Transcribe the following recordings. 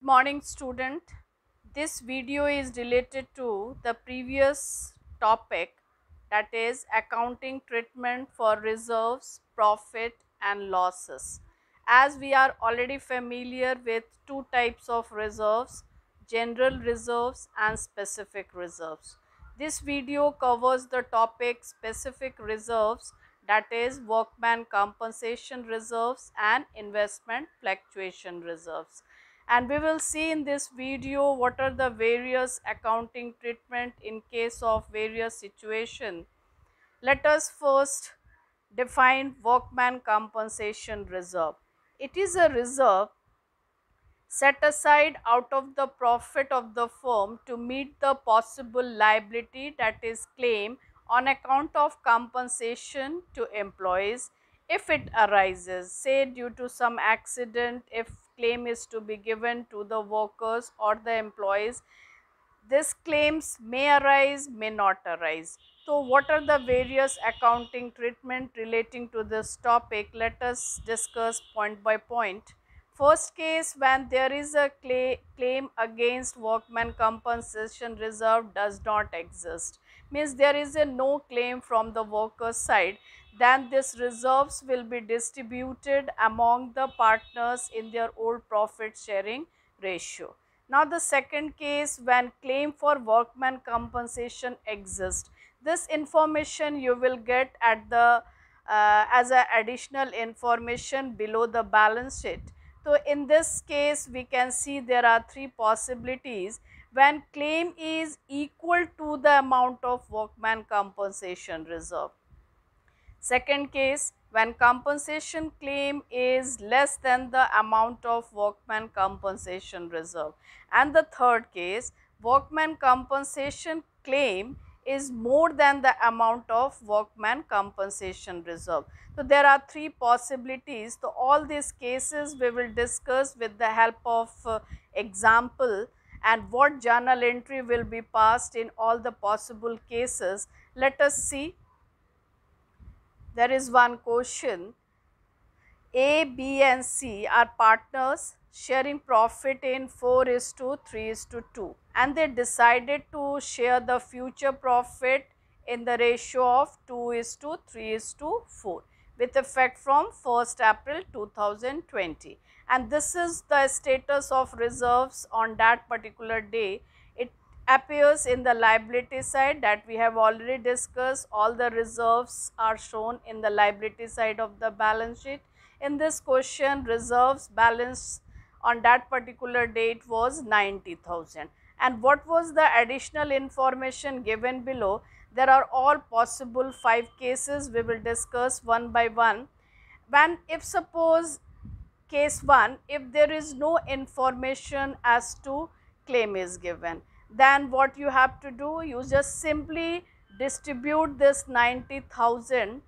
Morning student. This video is related to the previous topic, that is accounting treatment for reserves, profit and losses. As we are already familiar with two types of reserves, general reserves and specific reserves. This video covers the topic specific reserves, that is workman compensation reserves and investment fluctuation reserves, and we will see in this video what are the various accounting treatment in case of various situation. Let us first define workman compensation reserve. It is a reserve set aside out of the profit of the firm to meet the possible liability, that is claim on account of compensation to employees if it arises, say due to some accident. If claim is to be given to the workers or the employees, this claims may arise, may not arise. So what are the various accounting treatment relating to this topic? Let us discuss point by point. First case, when there is a claim against workman compensation reserve does not exist, means there is a no claim from the workers side, then this reserves will be distributed among the partners in their old profit sharing ratio. Now the second case, when claim for workman compensation exists, this information you will get at the as a additional information below the balance sheet. So in this case we can see there are three possibilities when claim is equal to the amount of workman compensation reserve. Second case, when compensation claim is less than the amount of workman compensation reserve. And the third case, workman compensation claim is more than the amount of workman compensation reserve. So there are three possibilities. So all these cases we will discuss with the help of example, and what journal entry will be passed in all the possible cases. Let us see. There is one question. A, B and C are partners sharing profit in 4 is to 3 is to 2, and they decided to share the future profit in the ratio of 2 is to 3 is to 4 with effect from 1st April 2020, and this is the status of reserves on that particular day. It appears in the liability side, that we have already discussed. All the reserves are shown in the liability side of the balance sheet. In this question, reserves balance on that particular date was 90,000. And what was the additional information given below? There are all possible 5 cases. We will discuss one by one. When, if suppose case 1, if there is no information as to claim is given, then what you have to do, you just simply distribute this 90,000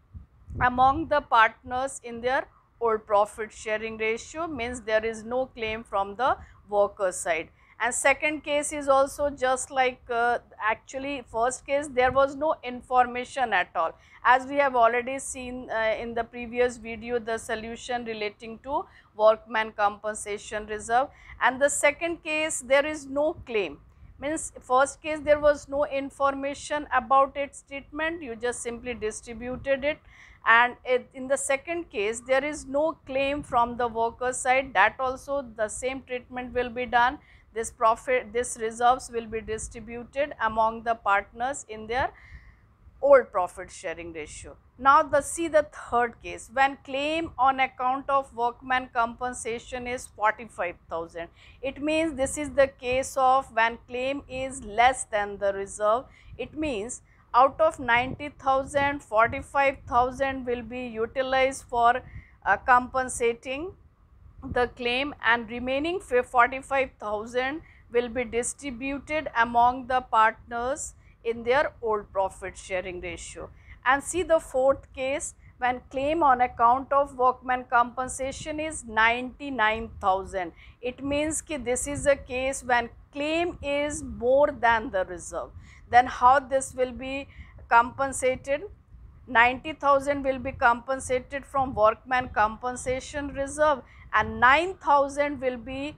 among the partners in their old profit sharing ratio, means there is no claim from the worker side. And second case is also just like actually first case, there was no information at all, as we have already seen in the previous video the solution relating to workman compensation reserve. And the second case, there is no claim, means first case there was no information about its treatment, you just simply distributed it. And in the second case, there is no claim from the worker side, that also the same treatment will be done. This profit, this reserves will be distributed among the partners in their old profit sharing ratio. Now see the third case, when claim on account of workman compensation is 45,000. It means this is the case of when claim is less than the reserve. It means out of 90,000, 45,000 will be utilized for compensating the claim, and remaining 45,000 will be distributed among the partners in their old profit sharing ratio. And see the fourth case, when claim on account of workman compensation is 99,000. It means ki this is a case when claim is more than the reserve. Then how this will be compensated? 90,000 will be compensated from workman compensation reserve, and 9,000 will be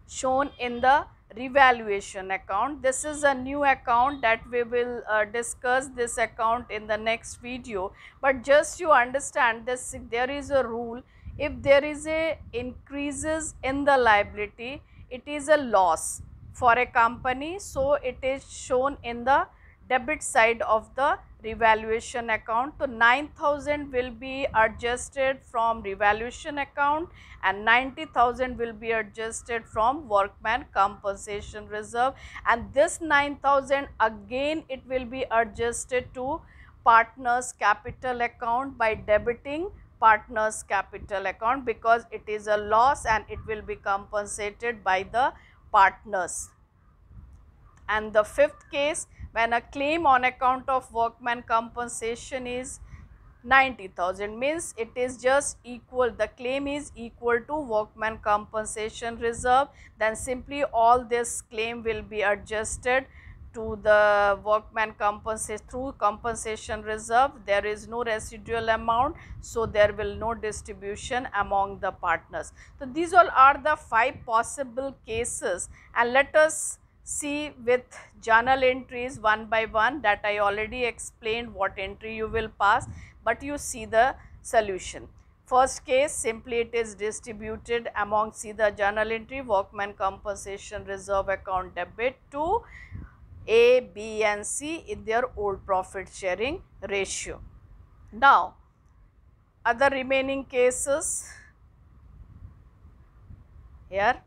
shown in the revaluation account. This is a new account that we will discuss this account in the next video, but just you understand this, there is a rule. If there is a increases in the liability, it is a loss for a company, so it is shown in the debit side of the revaluation account. So 9,000 will be adjusted from revaluation account and 90,000 will be adjusted from workman compensation reserve, and this 9,000 again it will be adjusted to partners capital account by debiting partners capital account, because it is a loss and it will be compensated by the partners. And the fifth case, when a claim on account of workman compensation is 90,000, means it is just equal, the claim is equal to workman compensation reserve, then simply all this claim will be adjusted to the workman compensation through compensation reserve. There is no residual amount, so there will no distribution among the partners. So these all are the 5 possible cases, and let us see with journal entries one by one, that I already explained what entry you will pass, but you see the solution. First case, simply it is distributed among, see the journal entry, workman compensation reserve account debit to A, B and C in their old profit sharing ratio. Now, other remaining cases here.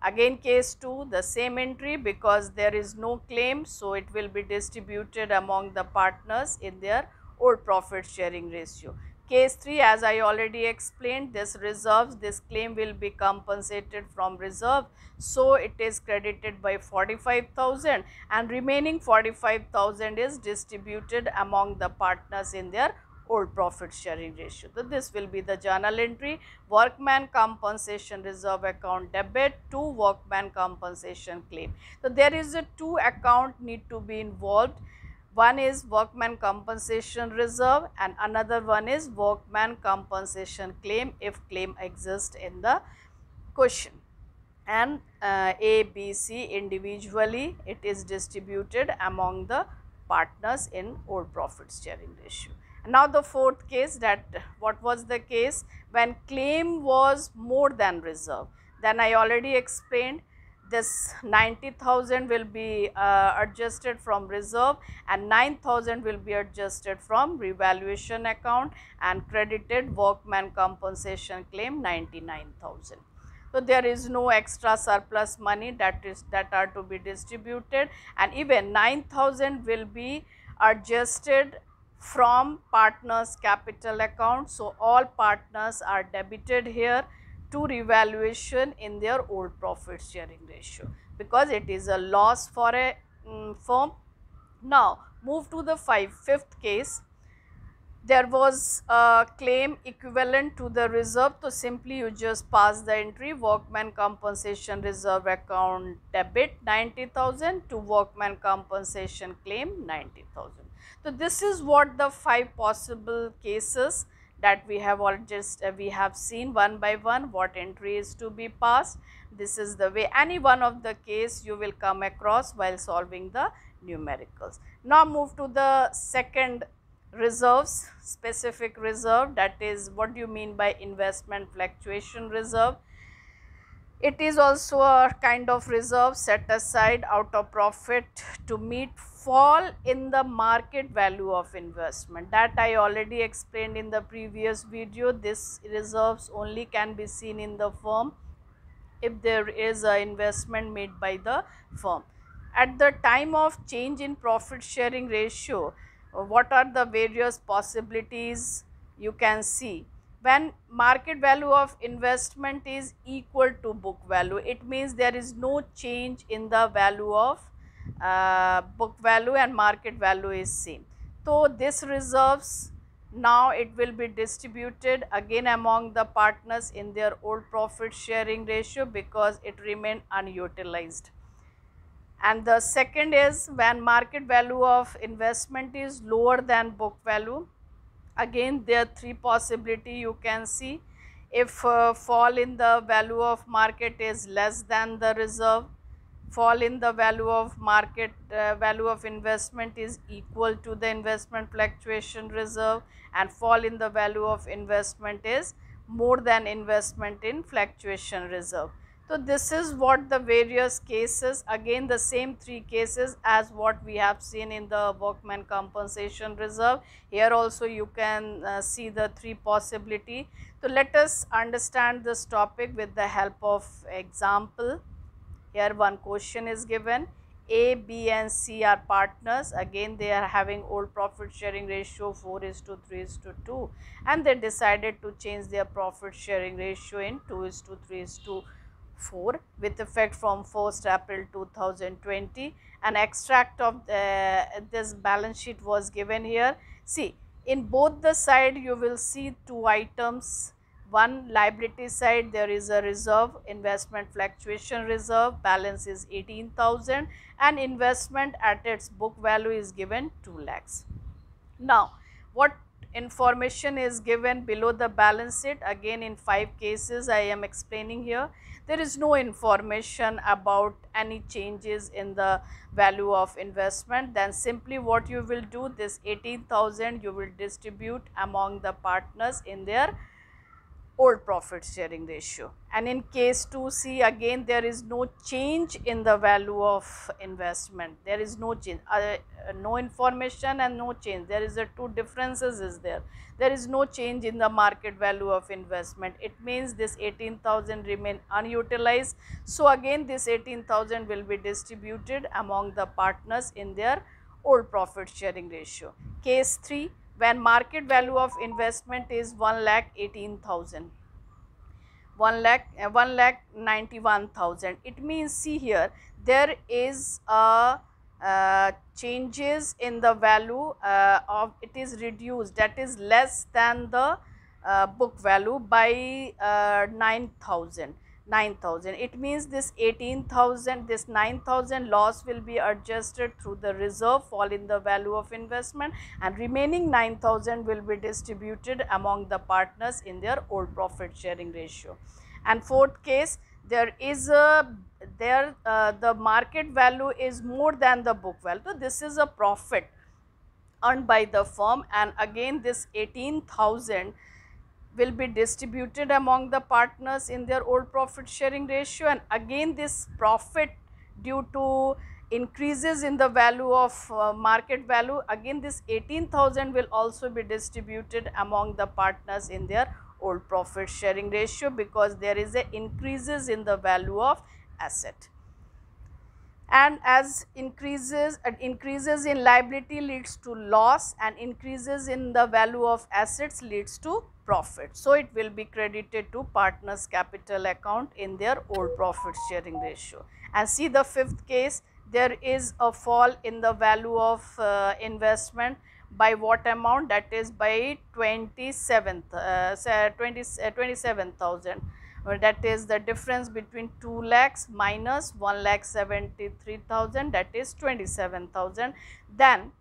Again case 2, the same entry, because there is no claim, so it will be distributed among the partners in their old profit sharing ratio. Case 3, as I already explained, this reserves, this claim will be compensated from reserve, so it is credited by 45,000 and remaining 45,000 is distributed among the partners in their old profit sharing ratio. So this will be the journal entry, workman compensation reserve account debit to workman compensation claim. So there is a 2 account need to be involved. One is workman compensation reserve and another one is workman compensation claim if claim exists in the question. And A, B, C individually it is distributed among the partners in old profit sharing ratio. Now the fourth case, that what was the case when claim was more than reserve. Then I already explained, this 90,000 will be adjusted from reserve and 9,000 will be adjusted from revaluation account and credited workman compensation claim 99,000. So there is no extra surplus money that are to be distributed, and even 9,000 will be adjusted from partners capital account. So all partners are debited here to revaluation in their old profit sharing ratio, because it is a loss for a firm. Now move to the fifth case. There was a claim equivalent to the reserve, so simply you just pass the entry, workman compensation reserve account debit 90,000 to workman compensation claim 90,000. So this is what the 5 possible cases that we have all just we have seen one by one what entry is to be passed. This is the way any one of the case you will come across while solving the numericals. Now move to the second reserves, specific reserve, that is what do you mean by investment fluctuation reserve. It is also a kind of reserve set aside out of profit to meet fall in the market value of investment. That I already explained in the previous video. This reserves only can be seen in the firm if there is an investment made by the firm. At the time of change in profit sharing ratio, what are the various possibilities you can see? When market value of investment is equal to book value, it means there is no change in the value of book value and market value is same. So this reserves, now it will be distributed again among the partners in their old profit sharing ratio because it remained unutilized. And the second is when market value of investment is lower than book value. Again there are 3 possibility you can see. if fall in the value of market is less than the reserve, fall in the value of market value of investment is equal to the investment fluctuation reserve, and fall in the value of investment is more than investment in fluctuation reserve. So this is what the various cases, again the same three cases as what we have seen in the workman compensation reserve. Here also you can see the three possibility. So let us understand this topic with the help of example. Here one question is given. A, B and C are partners. Again they are having old profit sharing ratio 4:3:2, and they decided to change their profit sharing ratio in 2:3:4 with effect from 1st April 2020. An extract of this balance sheet was given here. See, in both the side you will see two items. One liability side, there is a reserve, investment fluctuation reserve, balance is 18,000, and investment at its book value is given 2 lakhs. Now, what information is given below the balance sheet? Again in 5 cases I am explaining here. There is no information about any changes in the value of investment. Then simply what you will do, this 18,000 you will distribute among the partners in their old profit sharing ratio. And in case 2C, again there is no change in the value of investment. There is no change, no information and no change. There is a two differences is there. There is no change in the market value of investment. It means this 18,000 remain unutilized. So again this 18,000 will be distributed among the partners in their old profit sharing ratio. Case 3, when market value of investment is 1,18,000, 1,91,000. It means, see here, there is a changes in the value of, it is reduced, that is less than the book value by 9,000. It means this 18,000, this 9,000 loss will be adjusted through the reserve, fall in the value of investment, and remaining 9,000 will be distributed among the partners in their old profit sharing ratio. And fourth case, there is a the market value is more than the book value. So this is a profit earned by the firm, and again this 18,000 will be distributed among the partners in their old profit sharing ratio, and again this profit due to increases in the value of market value, again this 18,000 will also be distributed among the partners in their old profit sharing ratio, because there is a increases in the value of asset. And as increases in liability leads to loss, and increases in the value of assets leads to profit. So it will be credited to partners capital account in their old profit sharing ratio. And see the fifth case, there is a fall in the value of investment by what amount? That is by 27,000. That is the difference between 2 lakhs minus 1,73,000, that is 27,000. Then,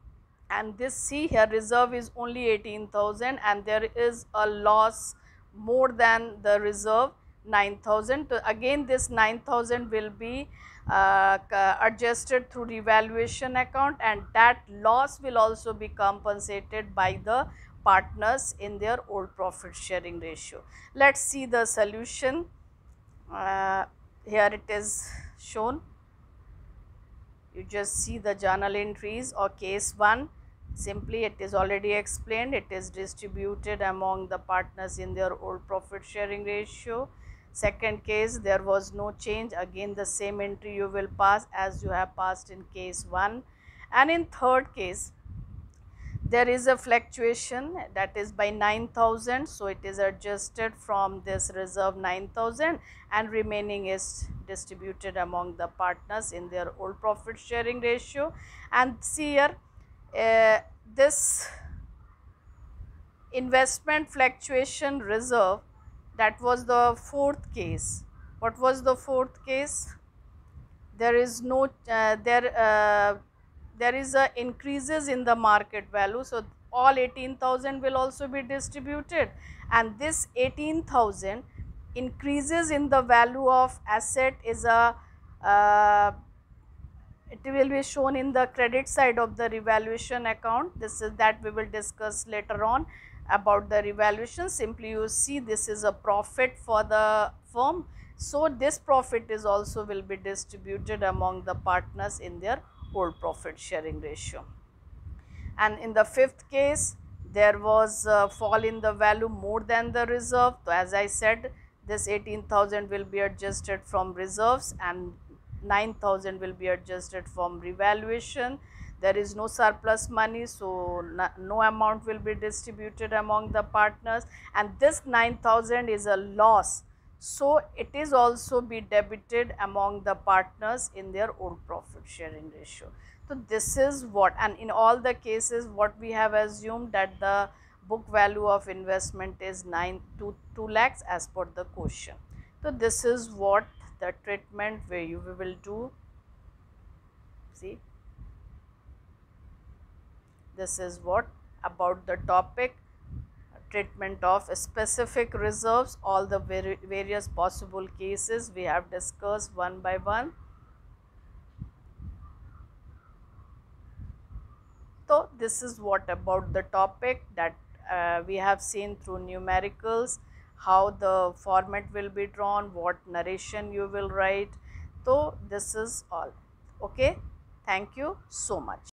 and this, see here, reserve is only 18,000 and there is a loss more than the reserve 9,000. So again this 9,000 will be adjusted through revaluation account, and that loss will also be compensated by the partners in their old profit sharing ratio. Let us see the solution. Here it is shown. You just see the journal entries or case 1. Simply it is already explained, it is distributed among the partners in their old profit sharing ratio. Second case, there was no change, again the same entry you will pass as you have passed in case 1. And in third case, there is a fluctuation, that is by 9,000, so it is adjusted from this reserve 9,000 and remaining is distributed among the partners in their old profit sharing ratio. And see here, this investment fluctuation reserve, that was the fourth case. What was the fourth case? There is no there is a increases in the market value, so all 18,000 will also be distributed, and this 18,000 increases in the value of asset is a it will be shown in the credit side of the revaluation account. This is that we will discuss later on about the revaluation. Simply you see this is a profit for the firm. So, this profit is also will be distributed among the partners in their whole profit sharing ratio. And in the fifth case, there was a fall in the value more than the reserve. So, as I said, this 18,000 will be adjusted from reserves and 9,000 will be adjusted from revaluation. There is no surplus money, so no amount will be distributed among the partners, and this 9,000 is a loss. So, it is also be debited among the partners in their own profit sharing ratio. So, this is what, and in all the cases what we have assumed that the book value of investment is 9 to 2 lakhs as per the question. So, this is what the treatment where you will do. See, this is what about the topic treatment of specific reserves. All the various possible cases we have discussed one by one. So, this is what about the topic that we have seen through numericals, how the format will be drawn, what narration you will write. So, this is all. Okay. Thank you so much.